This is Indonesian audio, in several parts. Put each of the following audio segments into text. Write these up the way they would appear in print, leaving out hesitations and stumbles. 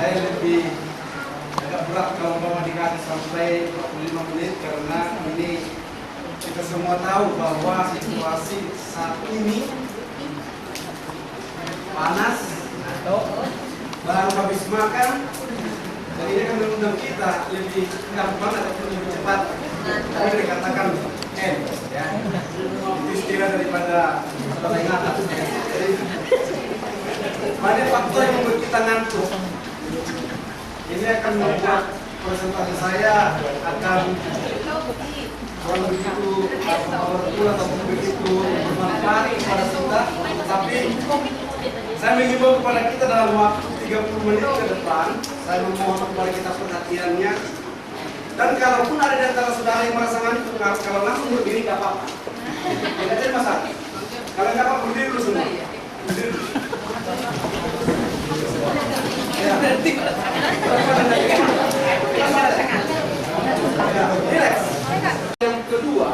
saya lebih agak berat kalau mau dikasih sampai 25 menit karena ini kita semua tahu bahwa situasi saat ini panas atau baru habis makan. Jadi ini akan mengundang kita lebih gampang ataupun lebih cepat. Tapi dikatakan ya, itu istilah daripada setelah ingatan. Jadi banyak faktor yang membuat kita ngantuk. Ini akan membuat presentasi saya akan kalau begitu powerful ataupun begitu bermanfaat kepada kita. Tapi saya mengimbau kepada kita dalam waktu 30 menit ke depan, saya memohon kepada kita perhatiannya. Dan kalaupun ada di antara saudara yang merasa ngantuk, kalau langsung berdiri nggak apa-apa. Tidak ada masalah. Kalau nggak apa-apa berdiri dulu semua. Berdiri dulu. Ya. Relax. Yang kedua,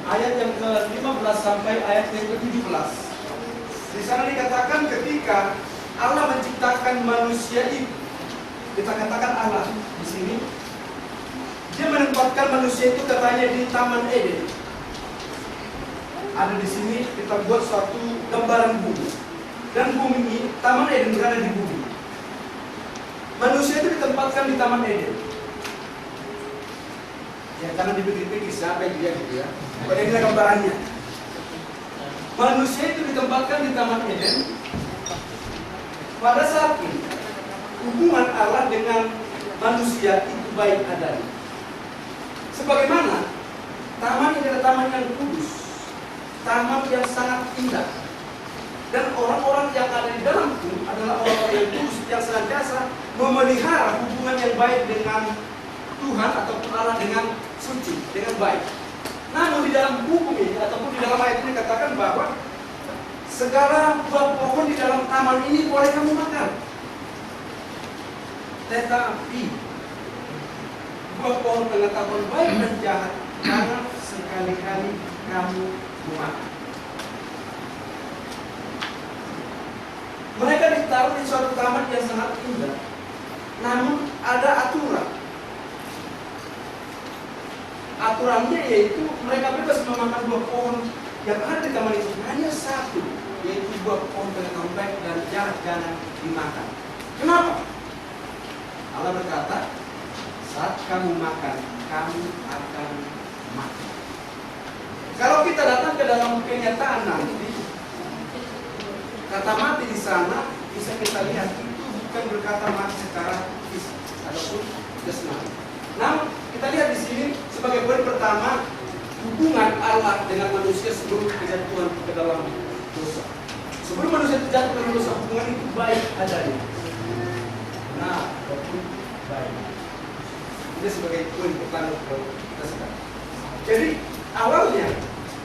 ayat yang ke-15 sampai ayat yang ke-17. Di sana dikatakan ketika Allah menciptakan manusia itu, kita katakan Allah di sini, Dia menempatkan manusia itu katanya di Taman Eden. Ada di sini kita buat suatu gambaran bumi. Dan bumi ini, Taman Eden berada di bumi. Manusia itu ditempatkan di Taman Eden. Ya, karena dipikir-pikir siapa yang dia gitu ya. Pada ini gambarannya. Manusia itu ditempatkan di Taman Eden. Pada saat ini, hubungan Allah dengan manusia itu baik adanya. Sebagaimana taman ini adalah taman yang kudus, taman yang sangat indah. Dan orang-orang yang ada di dalam itu adalah orang-orang yang kudus yang senantiasa memelihara hubungan yang baik dengan Tuhan ataupun Allah dengan suci, dengan baik. Namun di dalam hukum ini ataupun di dalam ayat ini dikatakan bahwa segala buah pohon di dalam taman ini boleh kamu makan. Tetapi buah pohon pengetahuan baik dan jahat jangan sekali-kali kamu makan. Mereka ditaruh di suatu taman yang sangat indah. Namun ada aturan. Aturannya yaitu mereka bebas memakan buah pohon yang ada di taman itu. Hanya satu, yaitu buah pohon pengetahuan baik dan jahat jangan dimakan. Kenapa? Allah berkata, saat kamu makan, kamu akan mati. Kalau kita datang ke dalam kenyataan nanti, kata mati di sana bisa kita lihat itu bukan berkata mati secara fisik ataupun jasmani. Namun kita lihat di sini sebagai poin pertama hubungan Allah dengan manusia sebelum kejatuhan ke dalam dosa. Sebelum manusia jatuh ke dalam dosa, hubungan itu baik adanya. Nah, baik. Ini sebagai poin pertama kita sekarang. Jadi awalnya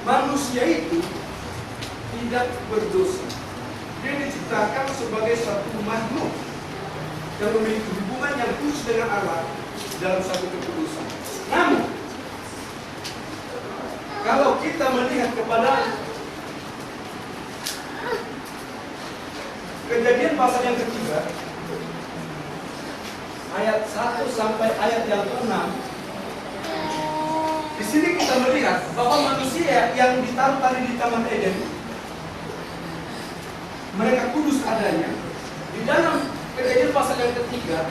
manusia itu tidak berdosa. Dia diciptakan sebagai satu makhluk yang memiliki hubungan yang khusus dengan Allah dalam satu kekudusan. Namun, kalau kita melihat kepada Kejadian pasal yang ketiga, ayat 1 sampai ayat yang ke-6, di sini kita melihat bahwa manusia yang ditaruh tadi di Taman Eden, mereka kudus adanya. Di dalam Kejadian pasal yang ketiga,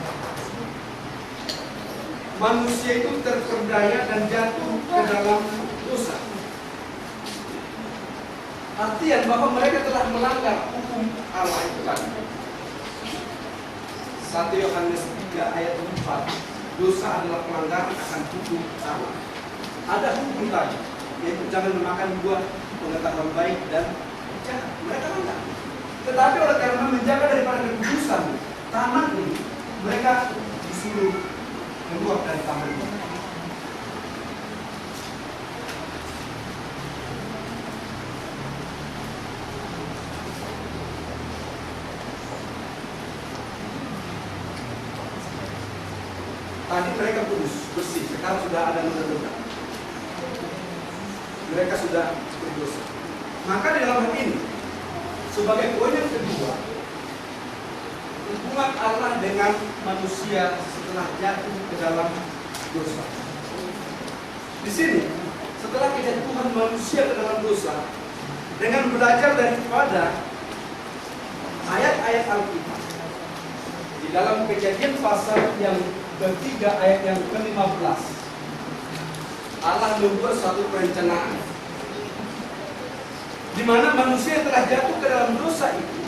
manusia itu terperdaya dan jatuh ke dalam dosa. Artian bahwa mereka telah melanggar hukum Allah itu tadi. 1 Yohanes 3 ayat 4, dosa adalah pelanggaran akan hukum Allah. Ada hukum tadi, yaitu jangan memakan buah pengetahuan baik dan jahat. Mereka langgar. Tetapi oleh karena menjaga daripada kekudusan taman ini, mereka disuruh keluar dari taman ini. Tadi mereka kudus, bersih, sekarang sudah ada noda-noda. Mereka sudah berdosa. Maka di dalam hal ini, sebagai poin yang kedua, hubungan Allah dengan manusia setelah jatuh ke dalam dosa. Di sini, setelah kejatuhan manusia ke dalam dosa, dengan belajar daripada ayat-ayat Alkitab, di dalam Kejadian pasal yang ketiga ayat yang ke-15, Allah membuat suatu perencanaan di mana manusia yang telah jatuh ke dalam dosa itu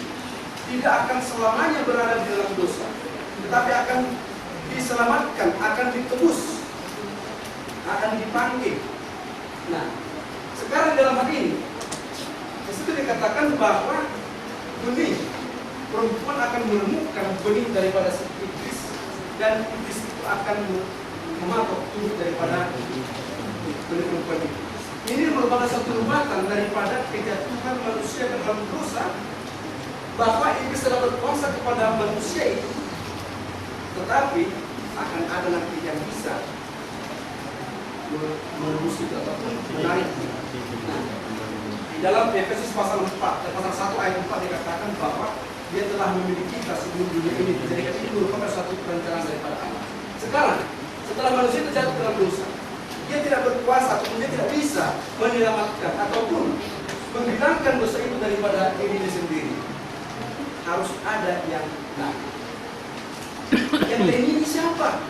tidak akan selamanya berada di dalam dosa, tetapi akan diselamatkan, akan ditebus, akan dipanggil. Nah, sekarang dalam hal ini, disitu dikatakan bahwa benih perempuan akan menemukan benih daripada si iblis, dan iblis itu akan mematok turut daripada benih perempuan itu. Ini merupakan satu rubatan daripada kejatuhan manusia ke dalam dosa, bahwa iblis telah berkuasa kepada manusia itu, tetapi akan ada nanti yang bisa menembus itu ataupun menarik. Nah, di dalam Efesus pasal 4, pasal 1 ayat 4 dikatakan bahwa dia telah memiliki kita sebelum dunia ini. Jadi ini merupakan satu perencanaan daripada Allah. Sekarang, setelah manusia terjatuh dalam dosa, dia tidak berkuasa ataupun dia tidak bisa menyelamatkan ataupun menghilangkan dosa itu daripada dirinya sendiri. Harus ada yang lain. Yang lain ini siapa?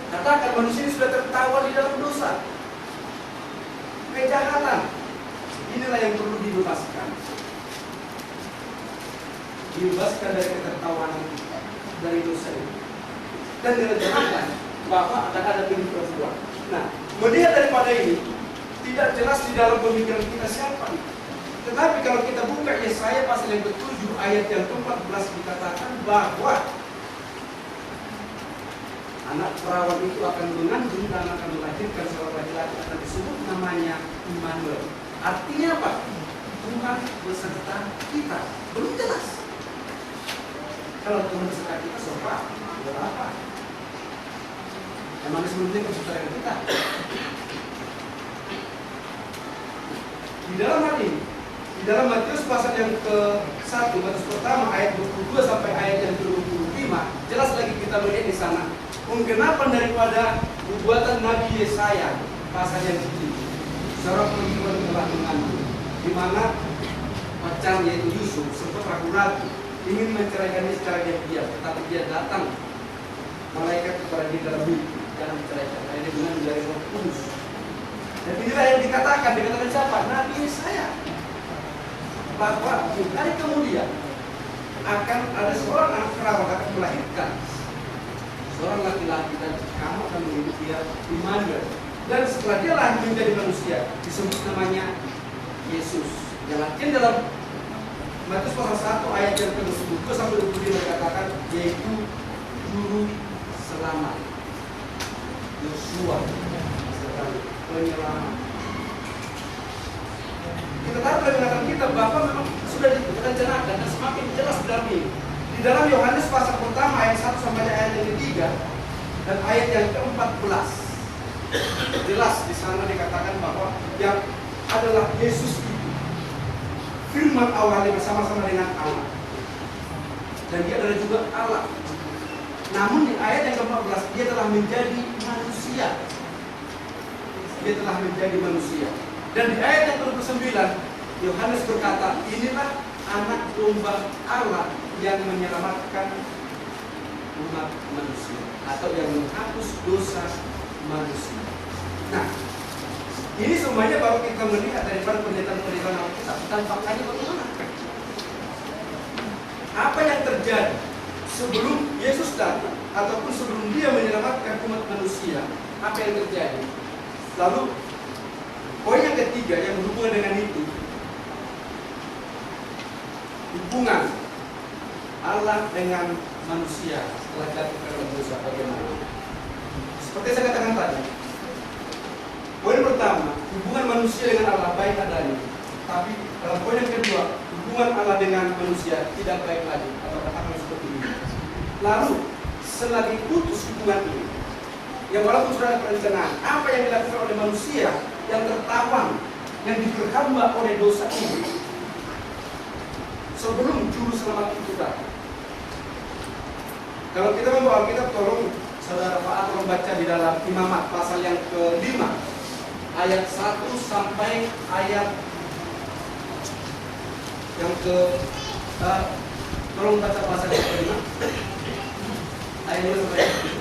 Katakan manusia ini sudah tertawan di dalam dosa, kejahatan. Inilah yang perlu dibebaskan. Dibebaskan dari ketertawanan dari dosa itu. Dan direncanakan bahwa akan ada benih perempuan. Nah, melihat daripada ini, tidak jelas di dalam pemikiran kita siapa. Tetapi kalau kita buka Yesaya pasal yang ke-7 ayat yang ke-14 dikatakan bahwa anak perawan itu akan mengandung dan akan melahirkan seorang laki-laki, akan disebut namanya Immanuel. Artinya apa? Tuhan beserta kita. Belum jelas. Kalau Tuhan beserta kita, sopa, berapa? Yang mana sebelumnya beserta kita? Di dalam hal ini, di dalam Matius pasal yang ke-1, Matius pertama ayat 22 sampai ayat yang ke-25, jelas lagi kita melihat di sana penggenapan daripada nubuatan Nabi Yesaya pasal yang ke-7. Seorang perempuan telah mengandung, di mana pacarnya yaitu Yusuf sempat ragu-ragu ingin menceraikannya secara diam-diam, tetapi dia datang malaikat kepada dia dalam mimpi, jangan diceraikan, karena dia mengandung dari Roh Kudus. Dan inilah yang dikatakan siapa? Nabi Yesaya, bahwa hari kemudian akan ada seorang anak perawan akan melahirkan seorang laki-laki dan kamu akan menjadi dia Immanuel. Dan setelah dia lahir menjadi manusia, disebut namanya Yesus. Yang artinya dalam Matius pasal 1 ayat yang ke-22 sampai 25 dikatakan yaitu juru selamat, Yosua sebagai penyelamat. Kita tahu dalam ingatan kita bahwa memang sudah direncanakan dan semakin jelas dalam ini. Di dalam Yohanes pasal pertama ayat 1 sampai ayat yang ke-3 dan ayat yang ke-14 jelas di sana dikatakan bahwa yang adalah Yesus itu firman awalnya bersama-sama dengan Allah, dan dia adalah juga Allah. Namun di ayat yang ke-14 dia telah menjadi manusia. Dia telah menjadi manusia. Dan di ayat yang ke-29 Yohanes berkata, inilah anak domba Allah yang menyelamatkan umat manusia, atau yang menghapus dosa manusia. Nah, ini semuanya baru kita melihat daripada pernyataan-pernyataan Alkitab. Dan faktanya bagaimana? Apa yang terjadi sebelum Yesus datang ataupun sebelum dia menyelamatkan umat manusia? Apa yang terjadi? Lalu poin yang ketiga yang berhubungan dengan itu, hubungan Allah dengan manusia setelah jatuh ke dalam dosa bagaimana? Seperti saya katakan tadi, poin pertama, hubungan manusia dengan Allah baik adanya. Tapi dalam poin yang kedua, hubungan Allah dengan manusia tidak baik lagi, atau katakan seperti ini. Lalu, selagi putus hubungan ini, yang walaupun sudah ada perencanaan, apa yang dilakukan oleh manusia yang tertawan, yang diperhamba oleh dosa ini, sebelum juru selamat itu datang, Kalau kita membawa Alkitab, tolong saudara Pak tolong baca di dalam Imamat pasal yang ke-5 ayat 1 sampai ayat yang ke tolong baca pasal yang ke-5 ayat 2 sampai ayat 3.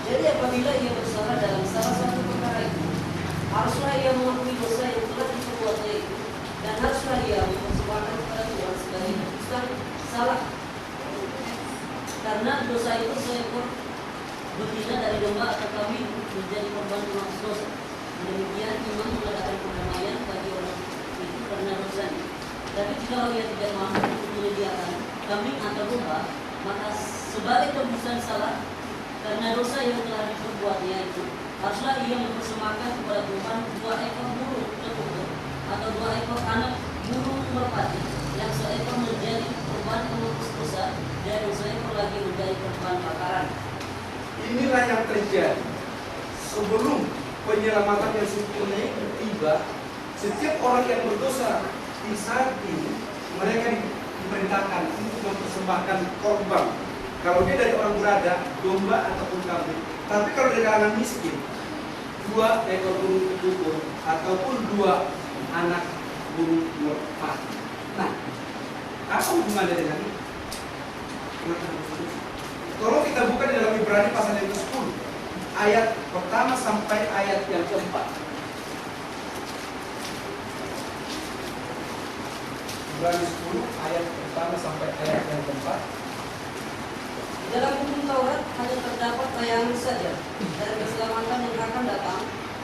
Jadi apabila ia bersalah dalam salah satu perkara itu, haruslah ia mengakui dosa yang telah diperbuatnya itu, dan haruslah ia mempersembahkan kepada Tuhan sebagai tebusan salah. Karena dosa itu seekor betina dari domba atau kambing menjadi korban penghapus dosa. Demikian imam mengadakan perdamaian bagi orang itu karena dosanya. Tapi jika ia tidak mampu untuk menyediakan kambing atau domba, maka sebagai tebusan salah karena dosa yang telah diperbuatnya itu, haruslah ia mempersembahkan kepada Tuhan 2 ekor burung terkutuk atau 2 ekor anak burung merpati, yang seekor menjadi korban penghapus dosa dan yang seekor lagi menjadi korban bakaran. Inilah yang terjadi sebelum penyelamatan yang sempurna itu tiba. Setiap orang yang berdosa di saat ini, mereka diperintahkan untuk mempersembahkan korban. Kalau dia dari orang berada, domba ataupun kambing. Tapi kalau dari kalangan miskin, 2 ekor burung terkukur ataupun 2 anak burung merpati. Nah, apa hubungannya dengan ini? Tolong kita buka di dalam Ibrani pasal yang ke-10 ayat pertama sampai ayat yang ke-4. Ibrani 10 ayat pertama sampai ayat yang ke-4. Dalam hukum Taurat hanya terdapat bayangan saja dari keselamatan yang akan datang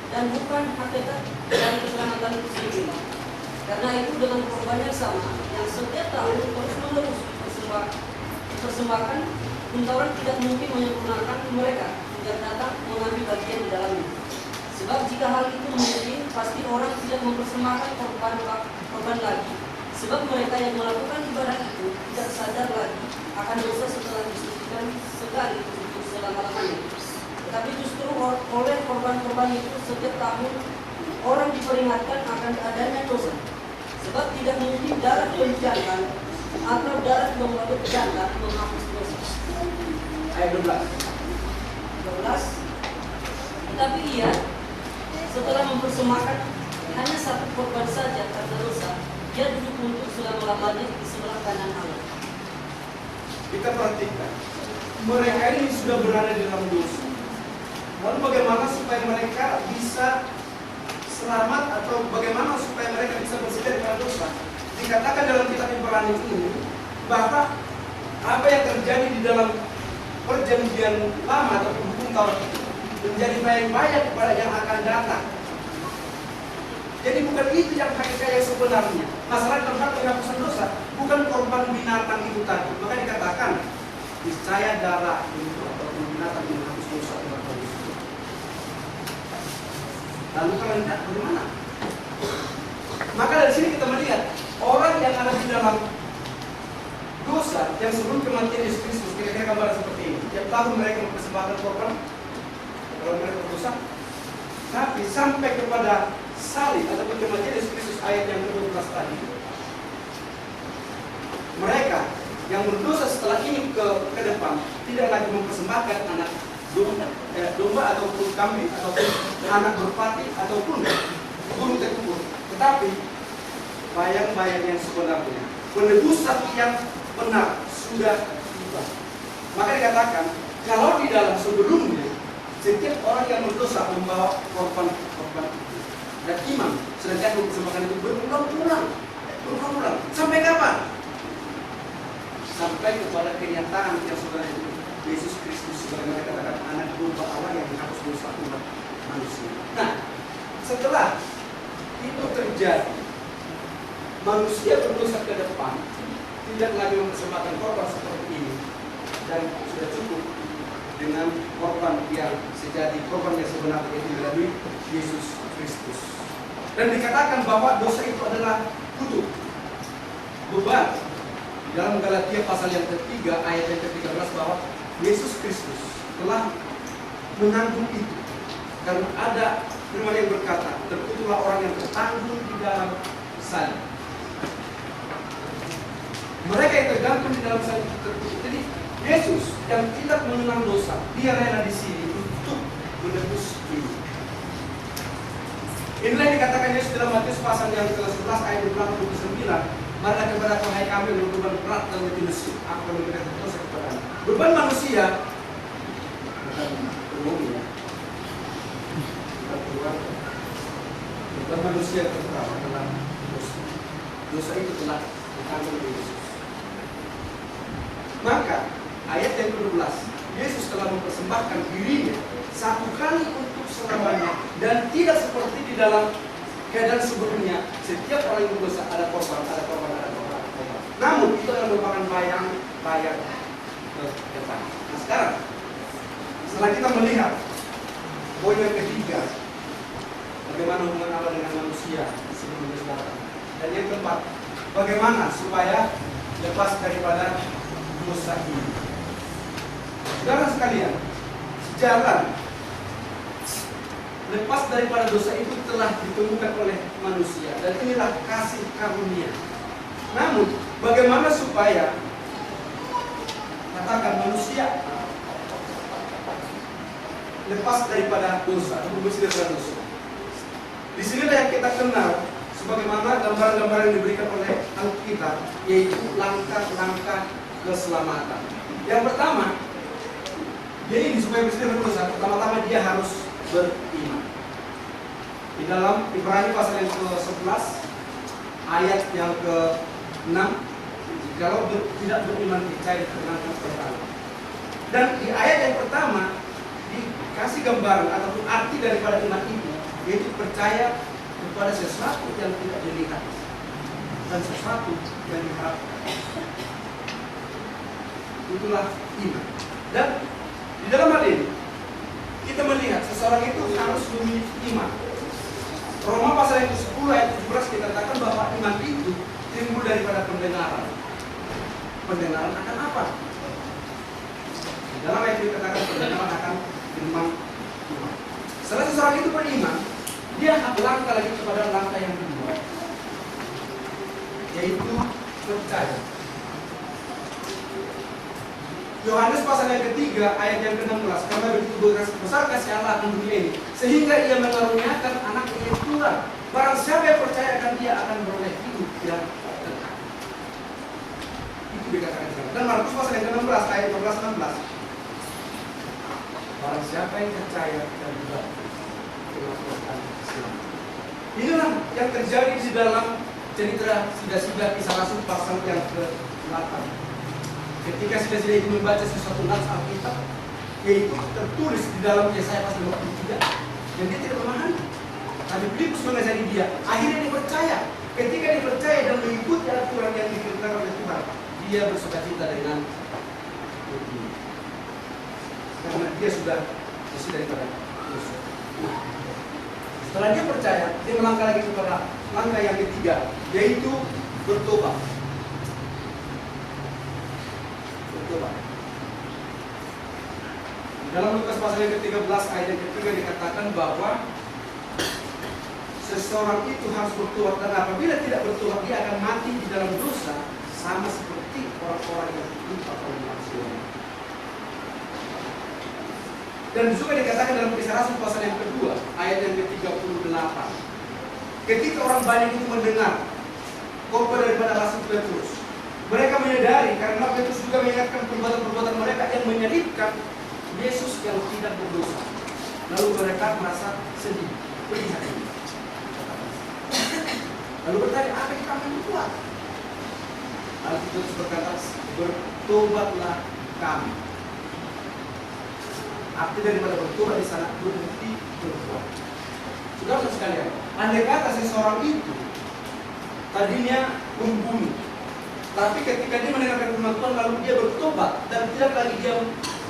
dan bukan hakikat dari keselamatan itu sendiri. Karena itu dengan korban yang sama yang setiap tahun terus-menerus dipersembahkan, hukum Taurat tidak mungkin menyempurnakan mereka yang datang mengambil bagian di dalamnya. Sebab jika hal itu mungkin, pasti orang tidak mempersembahkan korban lagi. Sebab mereka yang melakukan ibadah itu tidak sadar lagi akan dosa setelah disucikan sekali untuk selama-lamanya. Tetapi justru oleh korban-korban itu setiap tahun orang diperingatkan akan adanya dosa. Sebab tidak mungkin darah penjantan atau darah domba berjantan menghapus dosa. Ayat 12. Tetapi ia setelah mempersembahkan hanya satu korban saja karena dosa, dia duduk untuk selama-lamanya di sebelah kanan Allah. Kita perhatikan, mereka ini sudah berada di dalam dosa. Lalu bagaimana supaya mereka bisa selamat atau bagaimana supaya mereka bisa bersih dari dosa? Dikatakan dalam kitab Ibrani ini bahwa apa yang terjadi di dalam perjanjian lama atau hukum Taurat itu menjadi bayang-bayang kepada yang akan datang. Jadi bukan itu yang hakikat yang sebenarnya. Masalah tempat penghapusan dosa bukan korban binatang itu tadi. Maka dikatakan niscaya darah itu atau binatang menghapus dosa. Lalu kalau tidak bagaimana? Maka dari sini kita melihat orang yang ada di dalam dosa yang sebelum kematian Yesus Kristus, kira-kira gambar seperti ini. Tiap tahun mereka mempersembahkan korban kalau mereka berdosa, tapi sampai kepada salib ataupun kematian Yesus Kristus ayat yang ke-12 tadi, mereka yang berdosa setelah ini ke depan tidak lagi mempersembahkan anak domba ataupun kambing ataupun anak merpati ataupun burung terkubur, tetapi bayang-bayang yang sebenarnya, penebusan yang benar sudah tiba. Maka dikatakan kalau di dalam sebelumnya setiap orang yang berdosa membawa korban itu, dan imam sedangkan mempersembahkan itu berulang-ulang sampai kapan? Sampai kepada kenyataan yang saudara itu Yesus Kristus sebagai katakan anak domba Allah yang menghapus dosa umat manusia. Nah, setelah itu terjadi, manusia berdosa ke depan tidak lagi mempersembahkan korban seperti ini dan sudah cukup dengan korban yang sejati, korban yang sebenarnya itu melalui Yesus Kristus. Dan dikatakan bahwa dosa itu adalah kutuk, beban. Dalam Galatia pasal yang ketiga ayat yang ke-13 bahwa Yesus Kristus telah menanggung itu. Karena ada firman yang berkata, terkutuklah orang yang tertanggung di dalam salib. Mereka yang tergantung di dalam salib terkutuk. Jadi Yesus yang tidak mengenal dosa, dia rela di sini untuk menebus ini. Inilah yang dikatakan Yesus dalam Matius pasal yang ke-11 ayat 29. Marilah kepada aku hai kami yang berbeban berat dan letih lesu, aku akan memberikan dosa kepadamu. Beban manusia bukan umum ya. Beban manusia terberat adalah dosa. Dosa itu telah ditanggung oleh Yesus. Maka ayat yang ke-12, Yesus telah mempersembahkan dirinya satu kali untuk selamanya dan tidak seperti di dalam keadaan sebelumnya. Setiap orang yang berdosa ada korban. Namun itu adalah merupakan bayar ke depan. Nah sekarang, setelah kita melihat poin yang ketiga, bagaimana hubungan Allah dengan manusia sebelum Yesus datang. Dan yang keempat, bagaimana supaya lepas daripada dosa ini. Saudara sekalian, jalan lepas daripada dosa itu telah ditemukan oleh manusia, dan inilah kasih karunia. Namun, bagaimana supaya katakan manusia lepas daripada dosa atau bersih daripada dosa? Di sinilah yang kita kenal sebagaimana gambaran-gambaran yang diberikan oleh Alkitab, yaitu langkah-langkah keselamatan. Yang pertama, dia ini supaya bersih dari dosa, pertama-tama dia harus beriman. Di dalam Ibrani pasal yang ke-11 ayat yang ke-6, jikalau tidak beriman percaya dengan perkataan. Dan di ayat yang pertama dikasih gambaran ataupun arti daripada iman itu, yaitu percaya kepada sesuatu yang tidak dilihat dan sesuatu yang diharapkan. Itulah iman. Dan di dalam hal ini kita melihat seseorang itu harus memiliki iman. Roma pasal yang ke-10 ayat 17 dikatakan bahwa iman itu timbul daripada pendengaran. Pendengaran akan apa? Di dalam ayat itu dikatakan pendengaran akan firman Tuhan. Setelah seseorang itu beriman, dia langkah lagi kepada langkah yang kedua, yaitu percaya. Yohanes pasal yang ketiga ayat yang ke-16, karena begitu besar kasih Allah akan dunia ini, sehingga ia mengaruniakan anaknya yang tunggal. Barang siapa yang percaya akan dia akan beroleh hidup yang kekal. Itu dikatakan di sana. Dan Markus pasal yang ke-16 ayat 14-16, barang siapa yang percaya dan juga inilah yang terjadi di dalam cerita Sida-Sida Kisah Rasul pasal yang ke-8. Ketika Sida-Sida itu membaca sesuatu nats Alkitab, yaitu tertulis di dalam Yesaya pasal 53, dan dia tidak memahami. Tapi Filipus mengajari dia, akhirnya dia percaya. Ketika dia percaya dan mengikuti aturan yang diberikan oleh Tuhan, dia bersukacita dengan itu, karena dia sudah bersih daripada dosa. Setelah dia percaya, dia melangkah lagi kepada langkah yang ketiga, yaitu bertobat. Bertobat. Dalam Lukas pasal yang ke-13 ayat yang ketiga dikatakan bahwa seseorang itu harus bertobat, dan apabila tidak bertobat dia akan mati di dalam dosa, sama seperti orang-orang yang ditimpa oleh manusia. Dan juga dikatakan dalam Kisah Rasul pasal yang kedua ayat yang ke-38, ketika orang banyak itu mendengar khotbah daripada Rasul Petrus, mereka menyadari karena Petrus juga mengingatkan perbuatan-perbuatan mereka yang menyalibkan Yesus yang tidak berdosa. Lalu mereka merasa sedih, pedih hati. Lalu bertanya, apa yang kami buat? Lalu Petrus berkata, bertobatlah kami. Arti daripada bertobat di sana berhenti berbuat. Saudara sekalian, andai kata seseorang itu tadinya membunuh, tapi ketika dia mendengarkan firman Tuhan lalu dia bertobat dan tidak lagi dia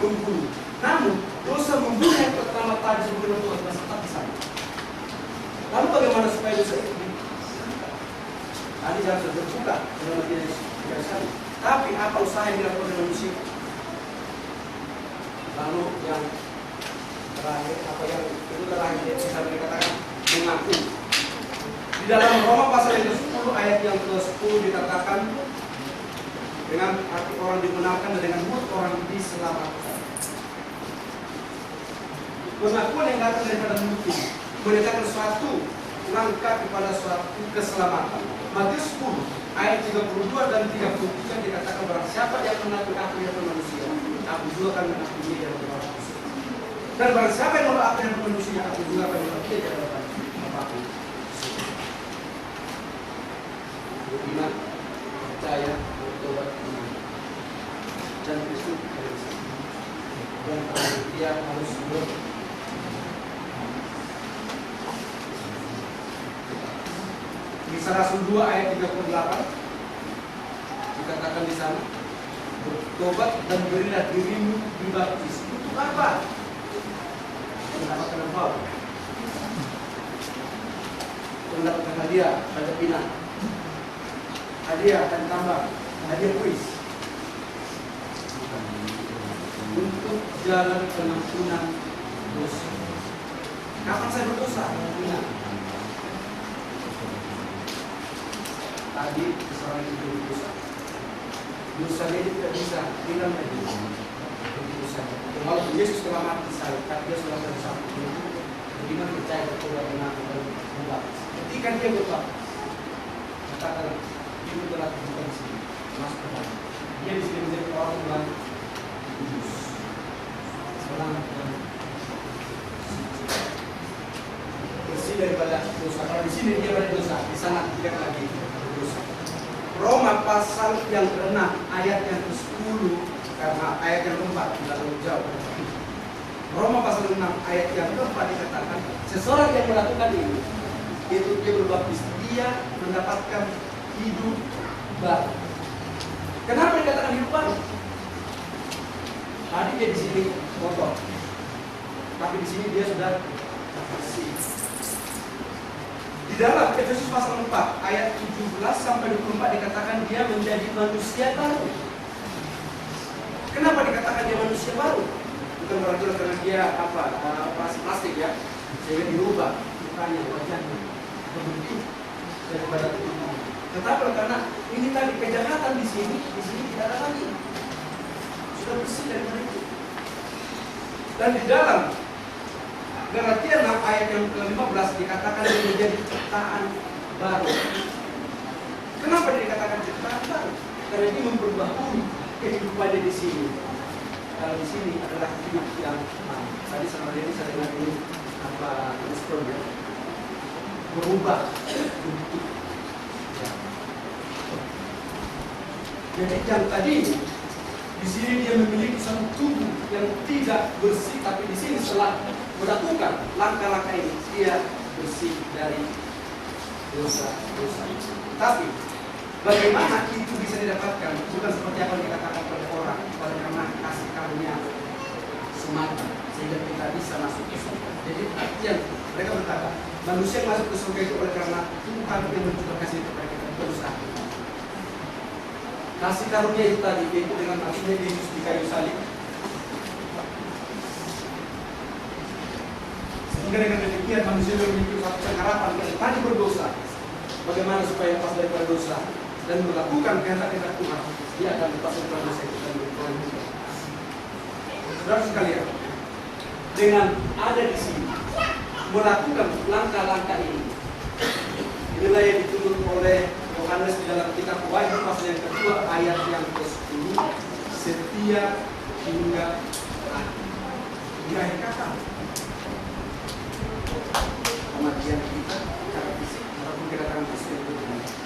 membunuh. Namun dosa membunuh yang pertama tadi sebelum Tuhan masih tetap di sana. Lalu bagaimana supaya dosa itu diangkat? Tadi jangan sudah terbuka dalam diri biasa. Tapi apa usaha yang dilakukan oleh manusia? Lalu yang terakhir, apa yang itu terakhir bisa dikatakan mengaku. Di dalam Roma pasal yang ke-10 ayat yang ke-10 dikatakan Dengan hati orang dibenarkan dan dengan mulut orang diselamatkan. Pengakuan yang datang daripada mulut ini mendatangkan suatu langkah kepada suatu keselamatan. Matius 10 ayat 32 dan 33 dikatakan, barang siapa yang mengakui aku yang manusia, aku juga akan mengakui dia yang berdosa. Dan barang siapa yang menolak aku yang manusia, aku juga akan menolak dia yang berdosa. Beriman, percaya, bertobat, dan Kristus harus, dan dia harus berdoa. Kisah Rasul 2 ayat 38 dikatakan di sana, bertobat dan berilah dirimu dibaptis. Untuk apa? Mendapatkan apa? Mendapatkan hadiah, pada pinang, hadiah akan tambah, hadiah kuis, untuk jalan pengampunan dosa. Kapan saya berdosa? Ingat, tadi seorang itu berdosa. Dosanya itu tidak bisa hilang lagi. Dosa. Walaupun Yesus telah mati salib, dia sudah bersama. Bagaimana percaya bertobat mengaku dan membaptis? Ketika dia bertobat, katakan itu telah dibuka di sini, masuk ke dalam. Dia di sini menjadi orang yang kudus, selamat dan bersih daripada dosa. Kalau di sini dia pada dosa, di sana tidak lagi dosa. Roma pasal yang ke-6 ayat yang ke-10, karena ayat yang ke-4 tidak terlalu jauh. Roma pasal 6 ayat yang ke-4 dikatakan, seseorang yang melakukan ini, itu dia berbaptis, dia mendapatkan hidup baru. Kenapa dikatakan hidup baru? Tadi dia di sini kotor, tapi di sini dia sudah bersih. Di dalam Efesus pasal 4 ayat 17 sampai 24 dikatakan dia menjadi manusia baru. Kenapa dikatakan dia manusia baru? Bukan berarti karena dia operasi plastik ya, sehingga dirubah mukanya, wajahnya, bentuk daripada tubuh. Tetapi karena ini tadi kejahatan di sini tidak ada lagi, sudah bersih daripada itu. Dan di dalam Galatia 6 ayat yang ke-15 dikatakan dia menjadi ciptaan baru. Kenapa dia dikatakan ciptaan baru? Karena dia memperbaharui kehidupannya di sini. Kalau di sini adalah hidup yang tadi sama dia saya dengar ini ya, berubah bentuk. Ya. Jadi yang tadi di sini dia memiliki satu tubuh yang tidak bersih, tapi di sini setelah melakukan langkah-langkah ini dia bersih dari dosa-dosa. Tapi bagaimana itu bisa didapatkan? Bukan seperti apa yang dikatakan oleh orang, karena kasih karunia semata sehingga kita bisa masuk ke surga. Jadi artinya mereka berkata manusia masuk ke surga itu oleh karena Tuhan yang mencurahkan kasih kepada kita berusaha. Kasih karunia itu tadi yaitu dengan matinya Yesus di kayu salib. Sehingga dengan demikian manusia memiliki satu pengharapan yang tadi berdosa. Bagaimana supaya lepas daripada dosa dan melakukan kehendak Tuhan, dia akan lepas daripada dosa itu dan berdoa. Saudara sekalian, dengan ada di sini melakukan langkah-langkah ini, inilah yang dituntut oleh Yohanes di dalam kitab Wahyu pasal yang kedua ayat yang ke-10, setia hingga akhir. Hingga akhir kata. Kematian kita secara fisik ataupun kedatangan Kristus itu.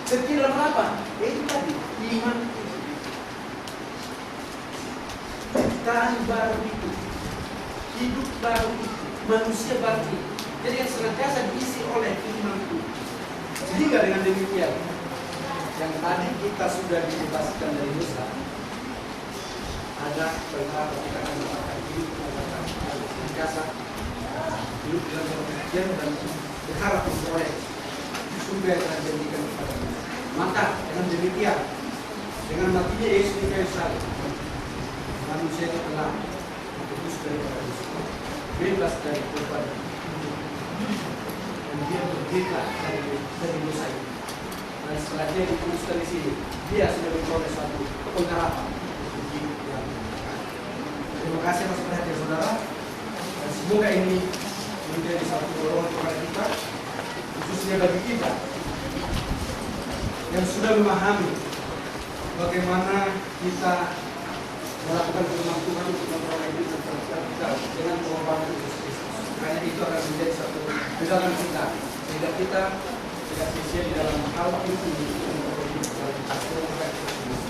Setia dalam apa? Itu tadi iman, ciptaan baru itu, hidup baru itu, manusia baru itu. Jadi yang senantiasa diisi oleh iman itu. Sehingga dengan demikian, yang tadi kita sudah dibebaskan dari dosa, ada pengharapan kita akan mendapatkan hidup yang kasar, hidup dalam pengertian dan berharap memperoleh surga yang telah dijadikan kepada kita. Maka dengan demikian, dengan matinya Yesus di kayu salib, manusia itu telah ditebus dari dosa, bebas dari beban, dan dia merdeka dari dosa itu. Dan setelah dia diputuskan di sini, dia sudah memperoleh suatu pengharapan. Terima kasih atas perhatian saudara. Dan semoga ini menjadi satu dorongan kepada kita, khususnya bagi kita yang sudah memahami bagaimana kita melakukan firman Tuhan untuk memperoleh hidup kita dengan pengorbanan Yesus Kristus. Karena itu akan menjadi satu pegangan kita, sehingga kita tidak sia-sia di dalam hal itu untuk memperoleh hidup dalam Yesus Kristus.